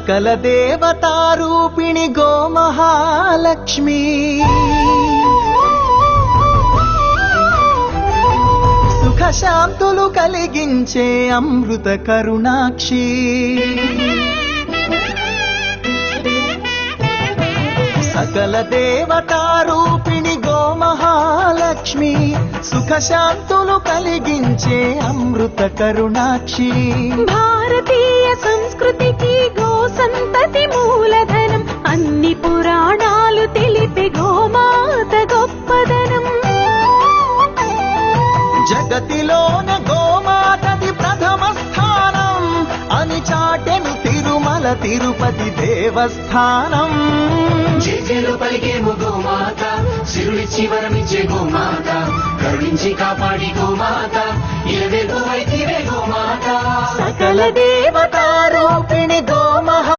సకల దేవతారూపిణి గోమహాలక్ష్మి సుఖ శాంతులు కలిగించే అమృత కరుణాక్షి సకల దేవతారూపిణి గోమహాలక్ష్మి సుఖ శాంతులు కలిగించే అమృత కరుణాక్షి భారతీయ సంస్కృతికి గో సంతతి మూలధనం అన్ని పురాణాలు తెలిపే గోమాత గొప్పదనం జగతిలోన గోమాతది ప్రథమ స్థానం అని చాటెను తిరుమల తిరుపతి దేవస్థానం జేజేలు పలికేము గోమాత సిరులిచ్చి వరమిచ్చే గోమాత కరుణించి కాపాడి గోమాత ఇలవే గోవైతివే గోమాత సకల దేవతారూపిణి గోమహా